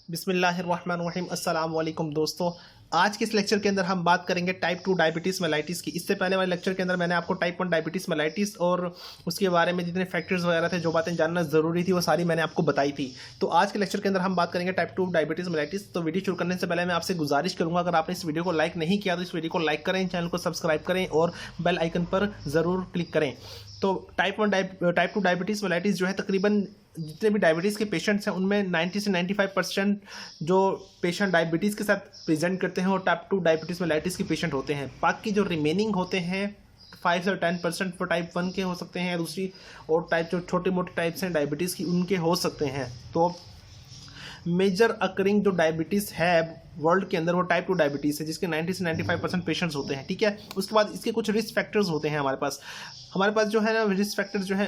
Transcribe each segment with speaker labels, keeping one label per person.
Speaker 1: बिस्मिल्लाहिर्रहमानिर्रहीम। अस्सलाम वालेकुम दोस्तों, आज के इस लेक्चर के अंदर हम बात करेंगे टाइप 2 डायबिटीज़ मेलाइटिस की। इससे पहले वाले लेक्चर के अंदर मैंने आपको टाइप 1 डायबिटीज़ मेलाइटिस और उसके बारे में जितने फैक्टर्स वगैरह थे, जो बातें जानना ज़रूरी थी, वो सारी मैंने आपको बताई थी। तो आज के लेक्चर के अंदर हम बात करेंगे टाइप 2 डायबिटीज़ मेलाइटिस। तो वीडियो शुरू करने से पहले मैं आपसे गुजारिश करूँगा, अगर आपने इस वीडियो को लाइक नहीं किया तो इस वीडियो को लाइक करें, चैनल को सब्सक्राइब करें और बेल आइकन पर ज़रूर क्लिक करें। तो टाइप 2 डायबिटीज़ मेलाइटिस जो है, तकरीबन जितने भी डायबिटीज़ के पेशेंट्स हैं उनमें 90 से 95% जो पेशेंट डायबिटीज़ के साथ प्रेजेंट करते हैं वो टाइप 2 डायबिटीज़ मेलाइटिस के पेशेंट होते हैं। बाकी जो रिमेनिंग होते हैं 5 से 10% वो टाइप 1 के हो सकते हैं, दूसरी और टाइप जो छोटे मोटे टाइप्स हैं डायबिटीज़ की उनके हो सकते हैं। तो मेजर अकरिंग जो डायबिटीज़ है वर्ल्ड के अंदर वो टाइप 2 डायबिटीज़ है, जिसके 90 से 95% पेशेंट्स होते हैं। ठीक है, उसके बाद इसके कुछ रिस्क फैक्टर्स होते हैं हमारे पास जो है ना, रिस्क फैक्टर्स जो है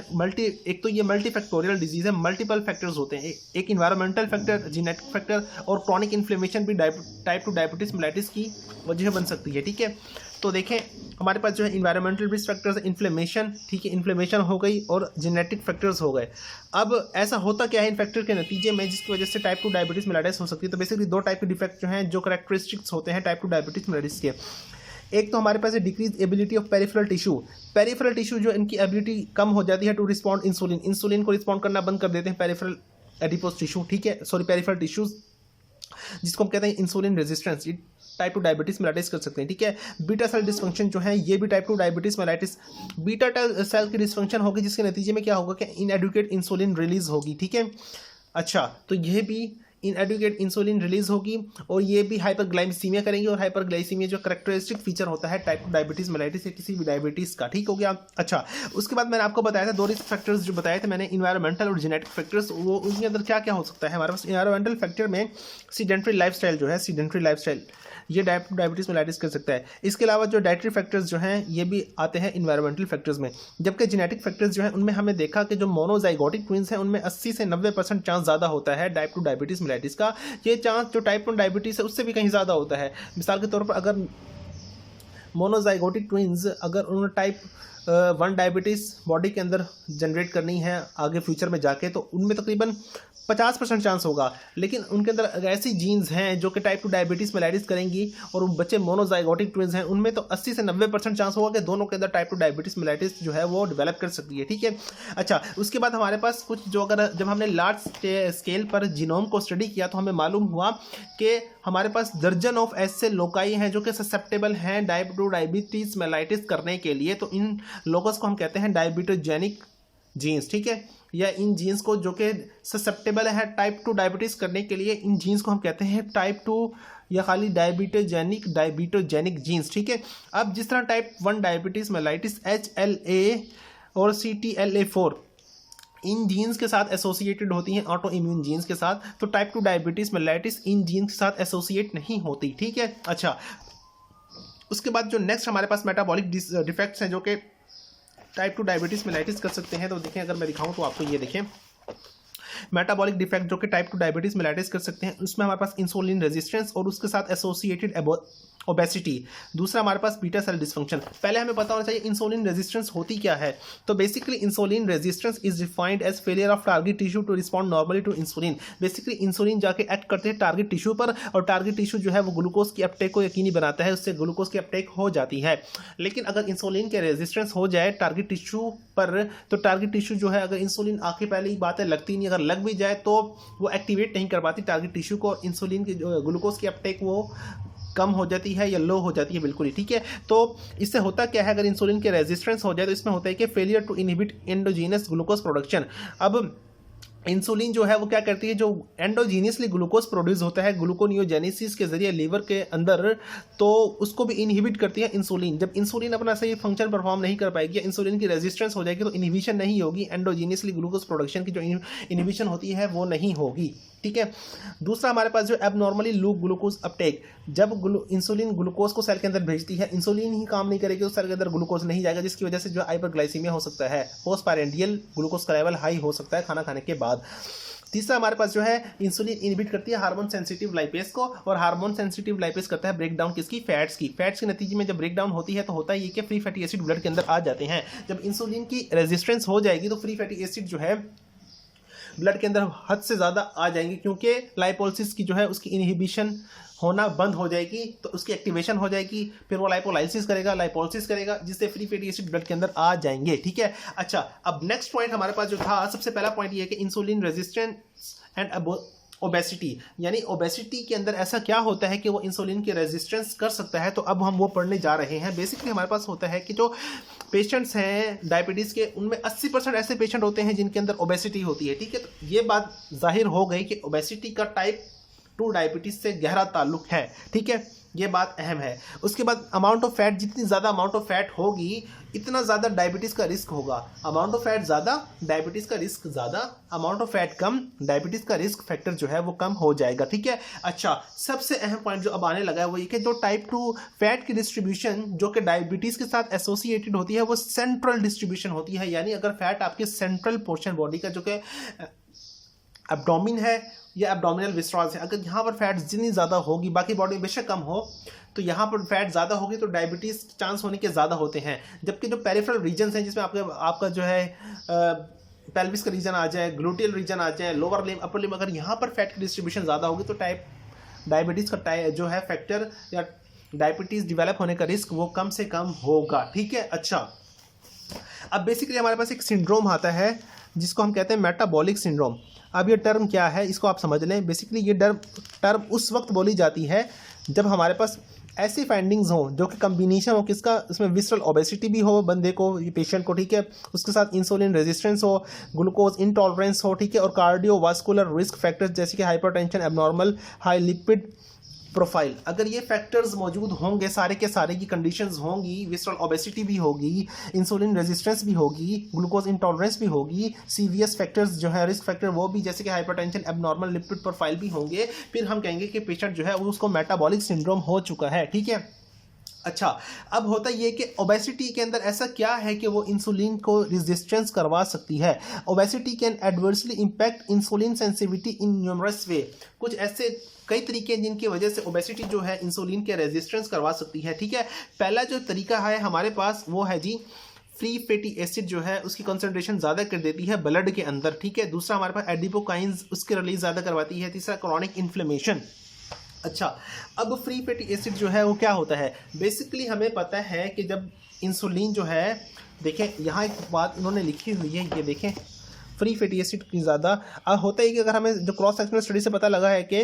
Speaker 1: एक तो ये मल्टी फैक्टोरियल डिजीज़ है, मल्टीपल फैक्टर्स होते हैं। एक इन्वायरमेंटल फैक्टर, जेनेटिक फैक्टर और क्रॉनिक इन्फ्लेमेशन भी टाइप 2 डायबिटीज़ मेलाइटिस की वजह बन सकती है। ठीक है, तो देखें हमारे पास जो है इन्वायरमेंटल रिस्क फैक्टर्स, इन्फ्लेमेशन, ठीक है, इन्फ्लेमेशन हो गई और जेनेटिक फैक्टर्स हो गए। अब ऐसा होता क्या है इन फैक्टर के नतीजे में जिसकी वजह से टाइप 2 डायबिटीज़ मेलाइटिस हो सकती है? तो बेसिकली दो टाइप के डिफेक्ट जो हैं, जो करैक्टरिस्टिक्स होते हैं टाइप 2 डायबिटीज़ मेलाइटिस के। एक तो हमारे पास है decrease ability of peripheral tissue जो इनकी एबिलिटी कम हो जाती है टू रिस्पॉन्ड इंसुलिन को रिस्पॉन्ड करना बंद कर देते हैं पेरिफेरल एडिपोज टिश्यू, ठीक है, पेरिफेरल टिश्यूज, जिसको हम कहते हैं इंसुलिन रेजिस्टेंस। ये टाइप 2 डायबिटीज़ मेलाइटिस कर सकते हैं। ठीक है, बीटा सेल डिस्फंक्शन जो है ये भी type 2 diabetes mellitus, beta cell की डिस्फंक्शन होगी जिसके नतीजे में क्या होगा कि इनएडुकेट इंसुलिन रिलीज होगी। ठीक है, अच्छा, तो ये भी इनएडुकेट इंसुलिन रिलीज होगी और ये भी हाइपरग्लाइसीमिया करेंगे, और हाइपरग्लाइसीमिया जो करेक्टरिस्टिक फीचर होता है टाइप 2 डायबिटीज़ मेलाइटिस या किसी भी डायबिटीज़ का। ठीक हो गया। अच्छा, उसके बाद मैंने आपको बताया था दो रिस्क फैक्टर्स जो बताए थे मैंने, इन्वायरमेंटल और जेनेटिक फैक्टर्स। वो उसके अंदर क्या क्या हो सकता है हमारे पास? इन्वायरमेंटल फैक्टर में सीडेंट्री लाइफस्टाइल जो है, सीडेंट्री लाइफस्टाइल ये टाइप 2 डायबिटीज़ मेलाइटिस कर सकता है। इसके अलावा जो डाइटरी फैक्टर्स जो हैं ये भी आते हैं इन्वायरमेंटल फैक्टर्स में। जबकि जेनेटिक फैक्टर्स जो हैं उनमें हमने देखा कि जो मोनोजाइगोटिक ट्विंस हैं उनमें 80 से 90% चांस ज़्यादा होता है टाइप 2 डायबिटीज़ मेलाइटिस का। ये चांस जो टाइप 1 डायबिटीज़ है उससे भी कहीं ज़्यादा होता है। मिसाल के तौर पर अगर मोनोजाइगोटिक ट्विंस अगर उन्होंने टाइप 1 डायबिटीज़ बॉडी के अंदर जनरेट करनी है आगे फ्यूचर में जाके, तो उनमें तकरीबन 50% चांस होगा। लेकिन उनके अंदर ऐसी जीन्स हैं जो कि टाइप 2 डायबिटीज़ मेलाइटिस करेंगी, और उन बच्चे मोनोजाइगोटिक ट्विंस हैं उनमें तो 80 से 90% चांस होगा कि दोनों के अंदर टाइप 2 डायबिटीज़ मेलाइटिस जो है वो डेवलप कर सकती है। ठीक है, अच्छा, उसके बाद हमारे पास कुछ जो, अगर जब हमने लार्ज स्केल पर जीनोम को स्टडी किया तो हमें मालूम हुआ कि हमारे पास दर्जन ऑफ ऐसे लोकाई हैं जो कि ससेप्टेबल हैं टाइप 2 डायबिटीज़ मेलाइटिस करने के लिए। तो इन लोगों को हम कहते हैं डायबिटोजेनिक जीन्स। ठीक है, या इन जीन्स को जो कि ससेप्टेबल है टाइप 2 डायबिटीज़ करने के लिए, इन जीन्स को हम कहते हैं टाइप 2 या खाली डायबिटोजेनिक जीन्स। ठीक है, अब जिस तरह टाइप 1 डायबिटीज़ मेलाइटिस HLA और CTLA4 इन जीन्स के साथ एसोसिएटेड होती हैं, ऑटो इम्यून जीन्स के साथ, तो टाइप 2 डायबिटीज़ मेलाइटिस इन जीन्स के साथ एसोसिएट नहीं होती। ठीक है, अच्छा, उसके बाद जो नेक्स्ट हमारे पास मेटाबॉलिक डिफेक्ट्स हैं जो कि टाइप 2 डायबिटीज़ मेलाइटिस कर सकते हैं। तो देखें, अगर मैं दिखाऊं तो आपको ये देखें, मेटाबॉलिक डिफेक्ट जो कि टाइप 2 डायबिटीज़ मेलाइटिस कर सकते हैं, उसमें हमारे पास इंसुलिन रेजिस्टेंस और उसके साथ एसोसिएटेड ओबेसिटी। दूसरा हमारे पास बीटा सेल डिस्फंक्शन। पहले हमें पता होना चाहिए इंसुलिन रेजिस्टेंस होती क्या है। तो basically insulin resistance is defined as failure of target tissue to respond normally to insulin. Basically insulin जाके एक्ट करते हैं टारगेट टिश्यू पर, और टारगेट टिश्यू जो है वो ग्लूकोज की अपटेक को यकीनी बनाता है, उससे ग्लूकोज की अपटेक हो जाती है। लेकिन अगर इंसुलिन के रेजिस्टेंस हो जाए टारगेट टिश्यू पर, तो टारगेट टिश्यू जो है, अगर इंसुलिन आके पहले ही बात है लगती नहीं, अगर लग भी जाए तो वो एक्टिवेट नहीं कर पाती टारगेट टिश्यू को, और इंसुलिन की ग्लूकोज की अपटेक वो कम हो जाती है या लो हो जाती है बिल्कुल ही। ठीक है, तो इससे होता क्या है, अगर इंसुलिन के रेजिस्टेंस हो जाए तो इसमें होता है कि failure to inhibit endogenous glucose production. अब इंसुलिन जो है वो क्या करती है, जो एंडोजीनियसली ग्लूकोज प्रोड्यूस होता है ग्लूकोनियोजेनेसिस के जरिए लीवर के अंदर, तो उसको भी इनहिबिट करती है इंसुलिन। जब इंसुलिन अपना सही फंक्शन परफॉर्म नहीं कर पाएगी, इंसुलिन की रेजिस्टेंस हो जाएगी, तो इनहिबिशन नहीं होगी, एंडोजीनियसली ग्लूकोज प्रोडक्शन की जो इनहिबिशन होती है वो नहीं होगी। ठीक है, दूसरा हमारे पास जो एबनॉर्मली लो ग्लूकोज अपटेक, जब इंसुलिन ग्लूकोज को सेल के अंदर भेजती है, इंसुलिन ही काम नहीं करेगी तो सेल के अंदर ग्लूकोज नहीं जाएगा, जिसकी वजह से जो हाइपरग्लाइसीमिया हो सकता है, पोस्टपारेंडियल ग्लूकोज का लेवल हाई हो सकता है खाना खाने के बाद। तीसरा हमारे पास जो है इंसुलिन इनहिबिट करती है हार्मोन सेंसिटिव लाइपेज को, और हार्मोन सेंसिटिव लाइपेज करता है ब्रेक डाउन किसकी, फैट्स के नतीजे में जब ब्रेक डाउन होती है तो होता है ये कि फ्री फैटी एसिड ब्लड के अंदर आ जाते हैं। जब इंसुलिन की रेजिस्टेंस हो जाएगी तो फ्री फैटी एसिड जो है ब्लड के अंदर हद से ज़्यादा आ जाएंगे, क्योंकि लाइपोलिसिस की जो है उसकी इनहिबिशन होना बंद हो जाएगी, तो उसकी एक्टिवेशन हो जाएगी, फिर वो लाइपोलाइसिस करेगा, लाइपोलिसिस करेगा, जिससे फ्री फैटी एसिड ब्लड के अंदर आ जाएंगे। ठीक है, अच्छा अब नेक्स्ट पॉइंट हमारे पास जो था, सबसे पहला पॉइंट ये है कि इंसुलिन रेजिस्टेंस एंड ओबेसिटी, यानी ओबेसिटी के अंदर ऐसा क्या होता है कि वो इंसुलिन के रेजिस्टेंस कर सकता है, तो अब हम वो पढ़ने जा रहे हैं। बेसिकली हमारे पास होता है कि जो पेशेंट्स हैं डायबिटीज़ के, उनमें 80% ऐसे पेशेंट होते हैं जिनके अंदर ओबेसिटी होती है। ठीक है, तो ये बात जाहिर हो गई कि ओबेसिटी का टाइप 2 डायबिटीज़ से गहरा ताल्लुक है। ठीक है, ये बात अहम है। उसके बाद अमाउंट ऑफ फैट, जितनी ज़्यादा अमाउंट ऑफ फैट होगी इतना ज़्यादा डायबिटीज़ का रिस्क होगा। अमाउंट ऑफ फैट ज़्यादा, डायबिटीज़ का रिस्क ज़्यादा, amount of fat come, diabetes का रिस्क फैक्टर जो है वो कम हो जाएगा। ठीक है, अच्छा सबसे अहम पॉइंट जो अब आने लगा है वो ये कि जो टाइप 2 फैट की डिस्ट्रीब्यूशन जो कि डायबिटीज़ के साथ एसोसिएटेड होती है वो सेंट्रल डिस्ट्रीब्यूशन होती है, यानी अगर फैट आपके सेंट्रल पोर्शन बॉडी का जो कि एब्डोमिन है या एब्डोमिनल विस्ट्रॉल्स है, अगर यहाँ पर फैट जितनी ज़्यादा होगी, बाकी बॉडी में बेशक कम हो, तो यहाँ पर फैट ज़्यादा होगी तो डायबिटीज़ चांस होने के ज़्यादा होते हैं। जबकि जो पेरिफेरल रीजन्स हैं, जिसमें आपका जो है पेल्विस का रीजन आ जाए, ग्लूटियल रीजन आ जाए, लोअर लिम्ब, अपर लिम्ब, अगर यहाँ पर फैट की डिस्ट्रीब्यूशन ज़्यादा होगी तो डायबिटीज़ का जो है फैक्टर या डायबिटीज़ डिवेलप होने का रिस्क वो कम से कम होगा। ठीक है, अच्छा अब बेसिकली हमारे पास एक सिंड्रोम आता है जिसको हम कहते हैं मेटाबॉलिक सिंड्रोम। अब ये टर्म क्या है इसको आप समझ लें। बेसिकली ये टर्म उस वक्त बोली जाती है जब हमारे पास ऐसी फाइंडिंग्स हो जो कि कम्बिनेशन हो किसका, इसमें विसरल ओबेसिटी भी हो बंदे को, ये पेशेंट को, ठीक है, उसके साथ इंसुलिन रेजिस्टेंस हो, ग्लूकोज इंटॉलरेंस हो, ठीक है, और कार्डियोवास्कुलर रिस्क फैक्टर्स जैसे कि hypertension, abnormal high lipid profile, अगर ये फैक्टर्स मौजूद होंगे, सारे के सारे की कंडीशंस होंगी, विसरल ओबेसिटी भी होगी, इंसुलिन रेजिस्टेंस भी होगी, ग्लूकोज इंटॉलरेंस भी होगी, सीवीएस फैक्टर्स जो है रिस्क फैक्टर वो भी, जैसे कि हाइपरटेंशन, एबनॉर्मल लिपिड प्रोफाइल भी होंगे, फिर हम कहेंगे कि पेशेंट जो है उसको मेटाबॉलिक सिंड्रोम हो चुका है। ठीक है, अच्छा अब होता ये कि ओबेसिटी के अंदर ऐसा क्या है कि वो इंसुलिन को रेजिस्टेंस करवा सकती है। Obesity can adversely impact insulin sensitivity in numerous way. कुछ ऐसे कई तरीके हैं जिनकी वजह से ओबेसिटी जो है इंसुलिन के रेजिस्टेंस करवा सकती है। ठीक है, पहला जो तरीका है हमारे पास वो है जी फ्री फैटी एसिड जो है उसकी कंसंट्रेशन ज़्यादा कर देती है ब्लड के अंदर। ठीक है, दूसरा हमारे पास एडिपोकाइंस उसकी रिलीज ज़्यादा करवाती है, तीसरा क्रॉनिक इन्फ्लेमेशन। अच्छा अब फ्री फैटी एसिड जो है वो क्या होता है, बेसिकली हमें पता है कि जब इंसुलिन जो है, देखें यहाँ एक बात इन्होंने लिखी हुई है, ये देखें फ्री फैटी एसिड की ज़्यादा होता है कि अगर हमें जो क्रॉस सेक्शनल स्टडी से पता लगा है कि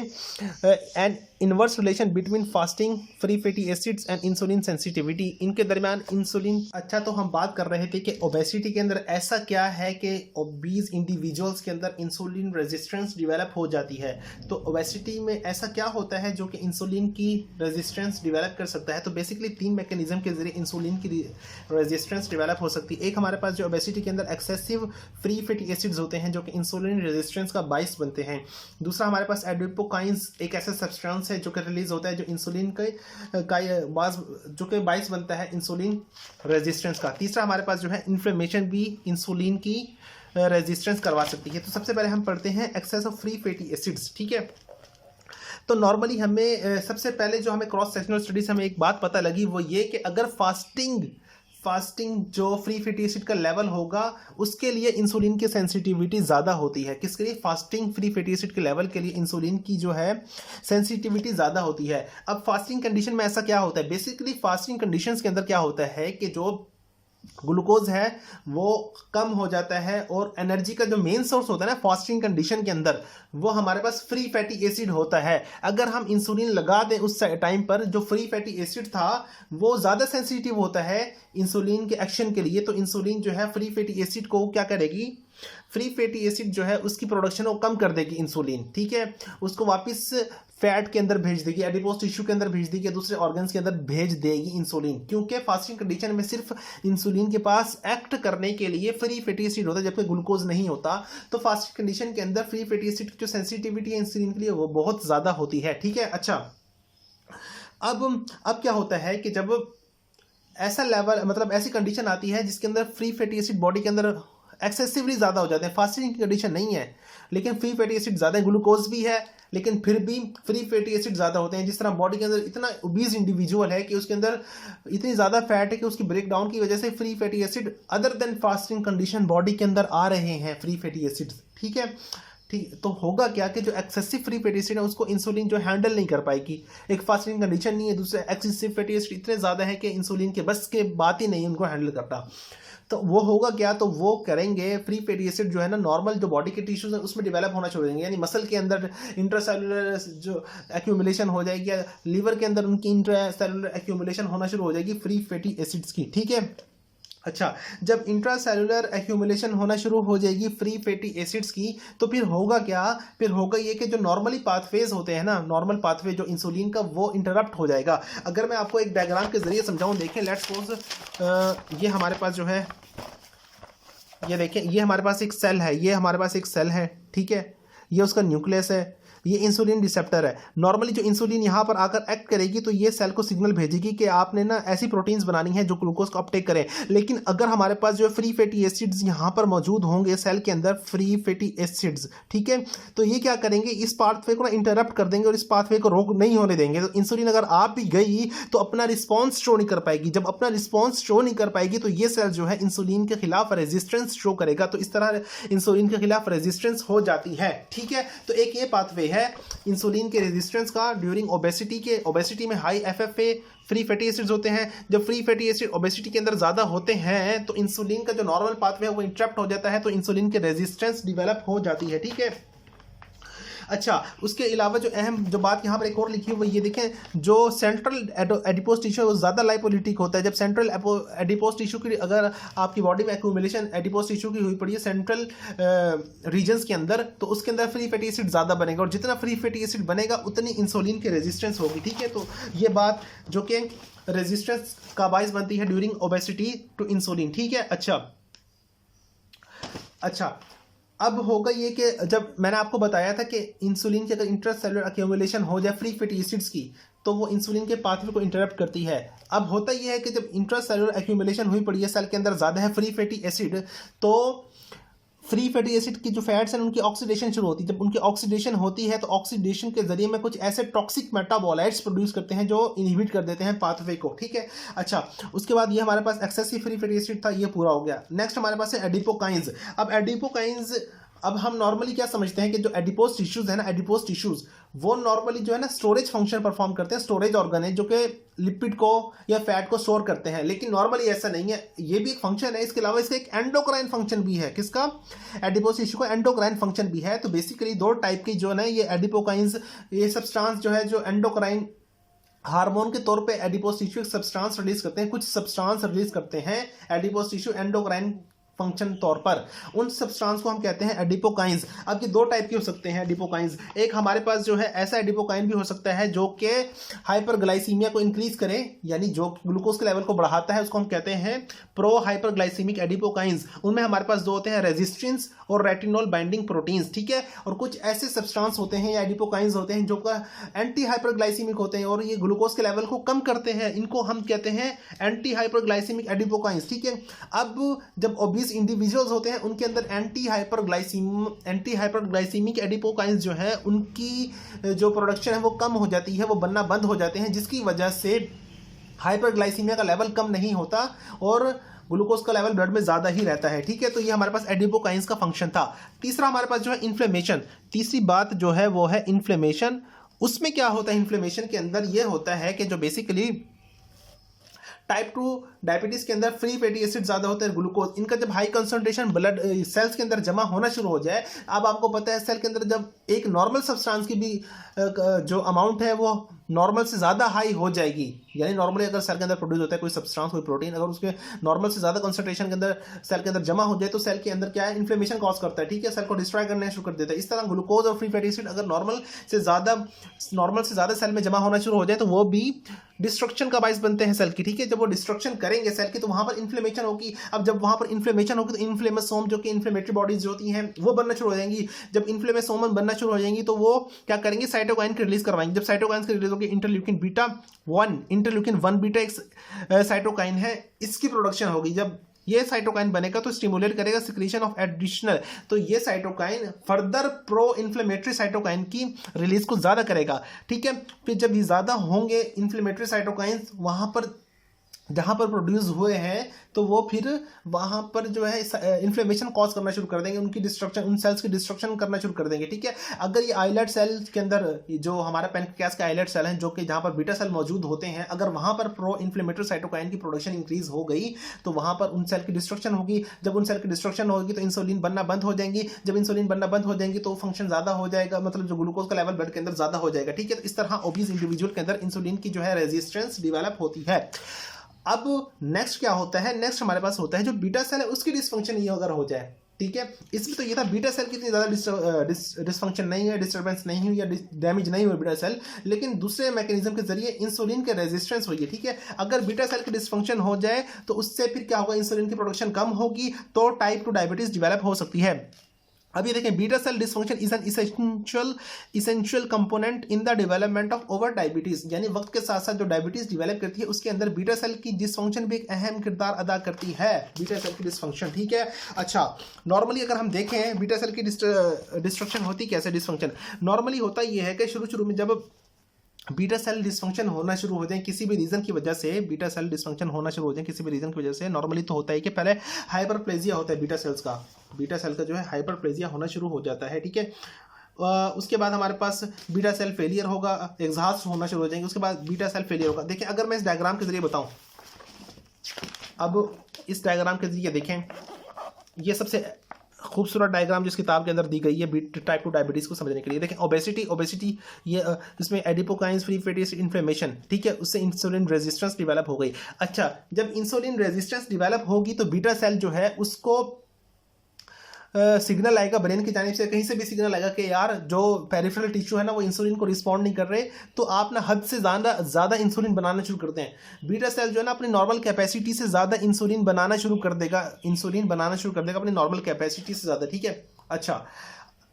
Speaker 1: N inverse relation between fasting free fatty acids and insulin sensitivity, इनके दरमियान इंसुलिन। अच्छा तो हम बात कर रहे थे कि ओबेसिटी के अंदर ऐसा क्या है कि ओबीज इंडिविजुअल्स के अंदर इंसुलिन रेजिस्टेंस डिवेलप हो जाती है। तो ओबेसिटी में ऐसा क्या होता है जो कि इंसुलिन की रेजिस्टेंस डिवेलप कर सकता है। तो बेसिकली 3 मैकेनिज्म के जरिए इंसुलिन की रेजिस्टेंस डिवेलप हो सकती है। एक हमारे पास जो ओबेसिटी के अंदर एक्सेसिव फ्री फैटी एसिड्स होते हैं जो कि इंसुलिन रेजिस्टेंस का बाइस बनते हैं। दूसरा हमारे पास एडिपोकाइंस एक ऐसा सब्सटेंस है जो कि रिलीज होता है जो इंसुलिन का जो कि बाइस बनता है इंसुलिन रेजिस्टेंस का। तीसरा हमारे पास जो है इन्फ्लेमेशन भी इंसुलिन की रेजिस्टेंस करवा सकती है। तो सबसे पहले हम पढ़ते हैं excess of free fatty acids. ठीक है, तो नॉर्मली हमें सबसे पहले जो हमें क्रॉस सेक्शनल स्टडीज हमें एक बात पता लगी वो ये कि अगर फास्टिंग जो फ्री फैटी एसिड का लेवल होगा उसके लिए इंसुलिन की सेंसिटिविटी ज़्यादा होती है। किसके लिए? फास्टिंग फ्री फैटी एसिड के लेवल के लिए इंसुलिन की जो है सेंसिटिविटी ज़्यादा होती है। अब फास्टिंग कंडीशन में ऐसा क्या होता है, बेसिकली फास्टिंग कंडीशंस के अंदर क्या होता है कि जो ग्लूकोज है वो कम हो जाता है और एनर्जी का जो मेन सोर्स होता है ना फास्टिंग कंडीशन के अंदर वो हमारे पास फ्री फैटी एसिड होता है। अगर हम इंसुलिन लगा दें उस टाइम पर जो फ्री फैटी एसिड था वो ज़्यादा सेंसिटिव होता है इंसुलिन के एक्शन के लिए, तो इंसुलिन जो है फ्री फैटी एसिड को क्या करेगी, फ्री फैटी एसिड जो है उसकी प्रोडक्शन को कम कर देगी इंसुलिन। ठीक है, उसको वापस फैट के अंदर भेज देगी, एडिपोज टिश्यू के अंदर भेज देगी, दूसरे ऑर्गन्स के अंदर भेज देगी इंसुलिन, क्योंकि फास्टिंग कंडीशन में सिर्फ इंसुलिन के पास एक्ट करने के लिए फ्री फैटी एसिड होता है जबकि ग्लूकोज नहीं होता। तो फास्टिंग कंडीशन के अंदर फ्री फैटी एसिड की जो सेंसिटिविटी है इंसुलिन के लिए वो बहुत ज़्यादा होती है। ठीक है, अच्छा अब क्या होता है कि जब ऐसा लेवल मतलब ऐसी कंडीशन आती है जिसके अंदर फ्री फैटी एसिड बॉडी के अंदर एक्सेसिवली ज़्यादा हो जाते हैं, फास्टिंग की कंडीशन नहीं है, लेकिन फ्री फैटी एसिड ज़्यादा है, ग्लूकोज भी है लेकिन फिर भी फ्री फैटी एसिड ज़्यादा होते हैं। जिस तरह बॉडी के अंदर इतना ओबीज इंडिविजुअल है कि उसके अंदर इतनी ज़्यादा फैट है कि उसकी ब्रेकडाउन की वजह से free fatty acid other than fasting condition body के अंदर आ रहे हैं फ्री फैटी एसिड। ठीक है, ठीक, तो होगा क्या कि जो एक्सेसिव फ्री फैटी एसिड है उसको इंसुलिन जो हैंडल नहीं कर पाएगी। एक फास्टिंग कंडीशन नहीं है, दूसरा एक्सेसिव फैटी एसिड इतने ज़्यादा है कि इंसुलिन के बस के बात ही नहीं है उनको हैंडल करता। तो वो होगा क्या, तो वो करेंगे फ्री फैटी एसिड जो है ना नॉर्मल जो बॉडी के टिश्यूज हैं उसमें डेवलप होना शुरू हो जाएंगे, यानी मसल के अंदर इंट्रासेलुलर जो एक्यूमुलेशन हो जाएगी या लीवर के अंदर उनकी इंट्रासेलुलर एक्यूमुलेशन होना शुरू हो जाएगी फ्री फैटी एसिड्स की। ठीक है, अच्छा, जब इंट्रासेलुलर एक्यूमुलेशन होना शुरू हो जाएगी फ्री फैटी एसिड्स की तो फिर होगा क्या, फिर होगा ये कि जो नॉर्मली पाथवेज होते हैं ना, नॉर्मल पाथवे जो इंसुलिन का, वो इंटरप्ट हो जाएगा। अगर मैं आपको एक डायग्राम के जरिए समझाऊं, देखें लेट्स सपोज ये हमारे पास जो है, ये देखें ये हमारे पास एक सेल है, ये हमारे पास एक सेल है, ठीक है, ये उसका न्यूक्लियस है, ये इंसुलिन रिसेप्टर है। नॉर्मली जो इंसुलिन यहाँ पर आकर एक्ट करेगी तो ये सेल को सिग्नल भेजेगी कि आपने ना ऐसी प्रोटीन्स बनानी है जो ग्लूकोज को अपटेक करें। लेकिन अगर हमारे पास जो है फ्री फैटी एसिड्स यहाँ पर मौजूद होंगे सेल के अंदर, फ्री फैटी एसिड्स, ठीक है, तो ये क्या करेंगे, इस पाथवे को ना इंटरप्ट कर देंगे और इस पाथवे को रोक नहीं होने देंगे। तो इंसुलिन अगर आप भी गई तो अपना रिस्पॉन्स शो नहीं कर पाएगी। जब अपना रिस्पॉन्स शो नहीं कर पाएगी तो ये सेल जो है इंसुलिन के खिलाफ रेजिस्टेंस शो करेगा। तो इस तरह इंसुलिन के खिलाफ रेजिस्टेंस हो जाती है। ठीक है, तो एक ये पाथवे है इंसुलिन के रेजिस्टेंस का ड्यूरिंग ओबेसिटी के। ओबेसिटी में हाई एफएफए फ्री फैटी एसिड्स होते हैं। जब फ्री फैटी एसिड ओबेसिटी के अंदर ज़्यादा होते हैं तो इंसुलिन का जो नॉर्मल पाथवे है वो इंटरप्ट हो जाता है, तो इंसुलिन की रेजिस्टेंस डेवलप हो जाती है। ठीक है, अच्छा, उसके अलावा जो अहम जो बात यहाँ पर एक और लिखी है वो ये देखें, जो सेंट्रल एडिपोज टिश्यू है वो ज़्यादा लाइपोलिटिक होता है। जब सेंट्रल एडिपोज टिश्यू की अगर आपकी बॉडी में एक्यूमुलेशन एडिपोज टिश्यू की हुई पड़ी है सेंट्रल रीजन्स के अंदर, तो उसके अंदर फ्री फैटी एसिड ज़्यादा बनेगा और जितना फ्री फैटी एसिड बनेगा उतनी इंसुलिन की रेजिस्टेंस होगी। ठीक है, तो ये बात जो कि रेजिस्टेंस का बायस बनती है ड्यूरिंग ओबेसिटी टू इंसुलिन। ठीक है, अच्छा, अब होगा ये कि जब मैंने आपको बताया था कि इंसुलिन की अगर इंट्रासेलुलर एक्यूमुलेशन हो जाए फ्री फैटी एसिड्स की तो वो इंसुलिन के पाथवे को इंटरप्ट करती है। अब होता ये है कि जब इंट्रासेलुलर एक्यूमुलेशन हुई पड़ी है सेल के अंदर ज़्यादा है फ्री फैटी एसिड, तो फ्री फैटी एसिड की जो फैट्स हैं उनकी ऑक्सीडेशन शुरू होती है। जब उनकी ऑक्सीडेशन होती है तो ऑक्सीडेशन के जरिए में कुछ ऐसे टॉक्सिक मेटाबोलाइट्स प्रोड्यूस करते हैं जो इनहिबिट कर देते हैं पाथवे को। ठीक है, अच्छा, उसके बाद ये हमारे पास एक्सेसिव फ्री फैटी एसिड था, ये पूरा हो गया। नेक्स्ट हमारे पास है एडिपोकाइंस। अब एडिपोकाइंस, अब हम नॉर्मली क्या समझते हैं कि जो एडिपोज टिश्यूज है ना, एडिपोज टिश्यूज वो नॉर्मली जो है ना स्टोरेज फंक्शन परफॉर्म करते हैं। स्टोरेज ऑर्गन है जो कि लिपिड को या फैट को स्टोर करते हैं, लेकिन नॉर्मली ऐसा नहीं है। ये भी एक फंक्शन है, इसके अलावा इसका एक एंडोक्राइन फंक्शन भी है। किसका? एडिपोज टिश्यू का एंडोक्राइन फंक्शन भी है। तो बेसिकली दो टाइप की जो है ना ये एडिपोकाइंस, ये सब्सटेंस जो है जो एंडोक्राइन हार्मोन के तौर पे एडिपोज टिश्यू एक सब्सटेंस रिलीज करते हैं, कुछ सब्सटेंस रिलीज करते हैं एडिपोज टिश्यू एंडोक्राइन फंक्शन तौर पर। उन सब्सटेंस को हम कहते हैं एडिपोकाइंस। अब ये दो टाइप के हो सकते हैं एडिपोकाइंस। एक हमारे पास जो है ऐसा एडिपोकाइन भी हो सकता है जो कि हाइपरग्लाइसीमिया को इंक्रीज करे, यानी जो ग्लूकोज के लेवल को बढ़ाता है, उसको हम कहते हैं प्रो हाइपरग्लाइसीमिक एडिपोकाइंस। उनमें हमारे पास दो होते हैं, रेजिस्टेंस और रेटिनोल बाइंडिंग प्रोटीन्स। ठीक है, और कुछ ऐसे सब्सटेंस होते हैं या एडिपोकाइंस होते हैं जो एंटी हाइपरग्लाइसीमिक होते हैं और ये ग्लूकोज के लेवल को कम करते हैं। इनको हम कहते हैं एंटी हाइपरग्लाइसीमिक एडिपोकाइंस। ठीक है, अब जब ओबीस इंडिविजुअल्स होते हैं उनके अंदर एंटी हाइपरग्लाइसीमिक एडिपोकाइंस जो है उनकी जो प्रोडक्शन है वो कम हो जाती है, वो बनना बंद हो जाते हैं, जिसकी वजह से हाइपरग्लाइसीमिया का लेवल कम नहीं होता और ग्लूकोज का लेवल ब्लड में ज़्यादा ही रहता है। ठीक है, तो ये हमारे पास एडिपोकाइंस का फंक्शन था। तीसरा हमारे पास जो है इन्फ्लेमेशन। तीसरी बात जो है वो है इन्फ्लेमेशन। उसमें क्या होता है इन्फ्लेमेशन के अंदर, ये होता है कि जो बेसिकली टाइप 2 डायबिटीज़ के अंदर फ्री फैटी एसिड ज़्यादा होते हैं, ग्लूकोज इनका जब हाई कंसंट्रेशन ब्लड सेल्स के अंदर जमा होना शुरू हो जाए। अब आपको पता है सेल के अंदर जब एक नॉर्मल सब्सटेंस की भी जो अमाउंट है वो नॉर्मल से ज़्यादा हाई हो जाएगी, यानी नॉर्मली अगर सेल के अंदर प्रोड्यूस होता है कोई सब्सटेंस कोई प्रोटीन, अगर उसके नॉर्मल से ज़्यादा कंसंट्रेशन के अंदर सेल के अंदर जमा हो जाए तो सेल के अंदर क्या है इन्फ्लेमेशन कॉज करता है। ठीक है, सेल को डिस्ट्रॉय करना शुरू कर देता है। इस तरह ग्लूकोज और फ्री फैटी एसिड अगर नॉर्मल से ज़्यादा सेल में जमा होना शुरू हो जाए तो वो भी डिस्ट्रक्शन का बायस बनते हैं सेल की। ठीक है, जब वो डिस्ट्रक्शन करेंगे सेल की तो वहाँ पर इन्फ्लेमेशन होगी। अब जब वहाँ पर इन्फ्लेमेशन होगी तो इन्फ्लेमेसोम जो कि इन्फ्लेमेटरी बॉडीज जो होती हैं वो बनना शुरू हो जाएंगी। जब इन्फ्लेमेसोम बनना शुरू हो जाएंगी तो वो क्या करेंगे, साइटोकाइन की रिलीज करवाएंगे। जब साइटोकाइन की रिलीज होगी इंटरल्यूकिन बीटा 1 बीटा एक साइटोकाइन है, इसकी प्रोडक्शन होगी। जब ये साइटोकाइन बनेगा तो स्टिमुलेट करेगा सिक्रीशन ऑफ एडिशनल, तो ये cytokine further pro inflammatory cytokine की रिलीज को ज़्यादा करेगा। ठीक है, फिर जब ये ज़्यादा होंगे इन्फ्लेमेटरी साइटोकाइंस वहाँ पर जहाँ पर प्रोड्यूस हुए हैं, तो वो फिर वहाँ पर जो है इन्फ्लेमेशन कॉज करना शुरू कर देंगे, उनकी डिस्ट्रक्शन, उन सेल्स की डिस्ट्रक्शन करना शुरू कर देंगे। ठीक है, अगर ये आइलेट सेल के अंदर जो हमारा पैनक्रियास के आइलेट सेल हैं, जो कि जहाँ पर बीटा सेल मौजूद होते हैं, अगर वहाँ पर प्रो इन्फ्लेमेटरी साइटोकाइन की प्रोडक्शन इंक्रीज हो गई तो वहाँ पर उन सेल की डिस्ट्रक्शन होगी। जब उन सेल की डिस्ट्रक्शन होगी तो इंसुलिन बनना बंद हो जाएंगी। जब इंसुलिन बनना बंद हो जाएंगी तो फंक्शन ज़्यादा हो जाएगा, मतलब जो ग्लूकोज का लेवल ब्लड के अंदर ज़्यादा हो जाएगा। ठीक है, तो इस तरह ओबीज इंडिविजुअल के अंदर इंसुलिन की जो है रेजिस्टेंस डिवेलप होती है। अब नेक्स्ट क्या होता है, नेक्स्ट हमारे पास होता है जो बीटा सेल है उसकी डिसफंक्शन ये अगर हो जाए। ठीक है, इसमें तो ये था बीटा सेल की इतनी ज़्यादा डिसफंक्शन नहीं है, डिस्टर्बेंस नहीं हुई या डैमेज नहीं हुई बीटा सेल, लेकिन दूसरे मैकेनिज्म के जरिए इंसुलिन के रेजिस्टेंस हुई है। ठीक है, अगर बीटा सेल की डिसफंक्शन हो जाए तो उससे फिर क्या होगा, इंसुलिन की प्रोडक्शन कम होगी, तो टाइप 2 डायबिटीज डिवेलप हो सकती है। अब ये देखें, beta cell dysfunction is an essential component in the development of overt diabetes, यानी वक्त के साथ साथ जो डायबिटीज डेवलप करती है उसके अंदर बीटा सेल की डिसफंक्शन भी एक अहम किरदार अदा करती है, बीटा सेल की डिसफंक्शन। ठीक है, अच्छा नॉर्मली अगर हम देखें बीटा सेल की डिस्ट्रक्शन होती कैसे, डिसफंक्शन नॉर्मली होता ये है कि शुरू में जब बीटा सेल डिसफंक्शन होना शुरू हो जाए किसी भी रीजन की वजह से, बीटा सेल डिसफंक्शन होना शुरू हो जाए किसी भी रीजन की वजह से, नॉर्मली तो होता है कि पहले हाइपरप्लेजिया होता है बीटा सेल का जो है हाइपरप्लेजिया होना शुरू हो जाता है। ठीक है, उसके बाद हमारे पास बीटा सेल फेलियर होगा, एग्जॉस्ट होना शुरू हो जाएंगे, उसके बाद बीटा सेल फेलियर होगा। देखिए अगर मैं इस डायग्राम के जरिए बताऊं, अब इस डायग्राम के जरिए देखें, ये सबसे खूबसूरत डायग्राम जिस किताब के अंदर दी गई है टाइप 2 डायबिटीज़ को समझने के लिए। देखें ओबेसिटी ये इसमें एडिपोकाइंस फ्री फैटी इन्फ्लेमेशन, ठीक है, उससे इंसुलिन रेजिस्टेंस डेवलप हो गई। अच्छा, जब इंसुलिन रेजिस्टेंस डेवलप होगी तो बीटा सेल जो है उसको सिग्नल आएगा ब्रेन की जानिब से, कहीं से भी सिग्नल आएगा कि यार जो पेरिफेरल टिश्यू है ना वो इंसुलिन को रिस्पॉन्ड नहीं कर रहे, तो आप ना हद से ज़्यादा इंसुलिन बनाना शुरू करते हैं। बीटा सेल जो है ना अपनी नॉर्मल कैपेसिटी से ज़्यादा इंसुलिन बनाना शुरू कर देगा, अपनी नॉर्मल कैपेसिटी से ज़्यादा। ठीक है, अच्छा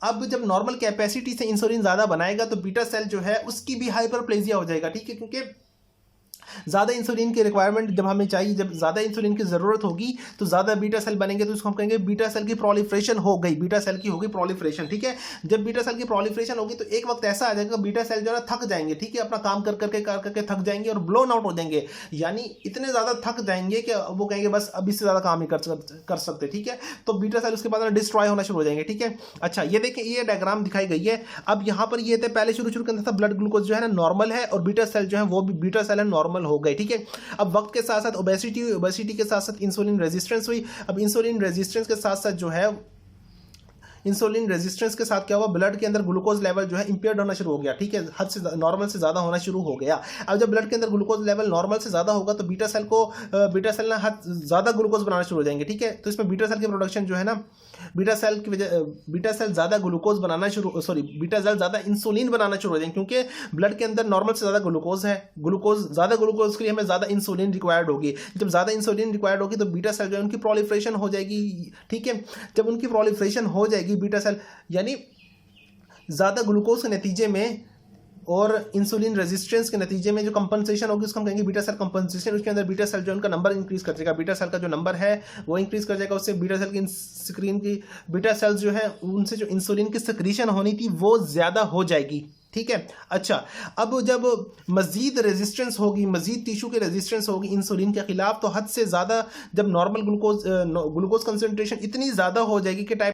Speaker 1: अब जब नॉर्मल कैपेसिटी से इंसुलिन ज़्यादा बनाएगा तो बीटा सेल जो है उसकी भी हाइपरप्लेजिया हो जाएगा। ठीक है, क्योंकि ज़्यादा इंसुलिन की रिक्वायरमेंट जब हमें चाहिए, जब ज़्यादा इंसुलिन की ज़रूरत होगी तो ज़्यादा बीटा सेल बनेंगे, तो इसको हम कहेंगे बीटा सेल की प्रोलिफरेशन हो गई, बीटा सेल की होगी प्रोलिफरेशन। ठीक है, जब बीटा सेल की प्रोलिफरेशन होगी तो एक वक्त ऐसा आ जाएगा बीटा सेल जो है थक जाएंगे। ठीक है, अपना काम कर करके थक जाएंगे और ब्लोन आउट हो जाएंगे, यानी इतने ज़्यादा थक जाएंगे कि वो कहेंगे बस अब इससे ज़्यादा काम नहीं कर सकते। ठीक है, तो बीटा सेल उसके बाद डिस्ट्रॉय होना शुरू हो जाएंगे। ठीक है, अच्छा ये देखें, ये डायग्राम दिखाई गई है। अब यहाँ पर ये थे पहले शुरू के अंदर था ब्लड ग्लूकोज जो है ना नॉर्मल है, और बीटा सेल जो है वो भी बीटा सेल है नॉर्मल हो गए। ठीक है, अब वक्त के साथ साथ ओबेसिटी के साथ साथ इंसुलिन रेजिस्टेंस हुई। अब इंसुलिन रेजिस्टेंस के साथ साथ जो है इंसुलिन रेजिस्टेंस के साथ क्या हुआ, ब्लड के अंदर ग्लूकोज लेवल जो है इंपेयर्ड होना शुरू हो गया। ठीक है, हद से नॉर्मल से ज़्यादा होना शुरू हो गया। अब जब ब्लड के अंदर ग्लूकोज लेवल नॉर्मल से ज़्यादा होगा तो बीटा सेल ना हद ज़्यादा ग्लूकोज बनाना शुरू हो जाएंगे। ठीक है, तो इसमें बीटा सेल की प्रोडक्शन जो है ना, बीटा सेल ज़्यादा ग्लूकोज बनाना बीटा सेल ज़्यादा इंसुलिन बनाना शुरू हो जाएंगे, क्योंकि ब्लड के अंदर नॉर्मल से ज़्यादा ग्लूकोज है, ज़्यादा ग्लूकोज के लिए हमें ज़्यादा इंसुलिन रिक्वायर्ड होगी। जब ज़्यादा इंसुलिन रिक्वायर्ड होगी तो बीटा सेल जो है उनकी प्रोलिफरेशन हो जाएगी। ठीक है, जब उनकी प्रोलिफरेशन हो जाएगी बीटा सेल, यानी ज़्यादा ग्लूकोज के नतीजे में और इंसुलिन रेजिस्टेंस के नतीजे में जो कंपनसेशन होगी उसको हम कहेंगे बीटा सेल कंपनसेशन। उसके अंदर बीटा सेल जो उनका नंबर इंक्रीज कर जाएगा, बीटा सेल का जो नंबर है वो इंक्रीज कर जाएगा, उससे बीटा सेल की बीटा सेल्स जो है उनसे जो इंसुलिन की सिक्रीशन होनी थी वो ज़्यादा हो जाएगी। ठीक है, अच्छा अब जब मज़ीद रेजिस्टेंस होगी, मज़ीद टिश्यू की रेजिस्टेंस होगी इंसुलिन के खिलाफ, तो हद से ज़्यादा जब नॉर्मल ग्लूकोज कंसनट्रेशन इतनी ज़्यादा हो जाएगी कि टाइप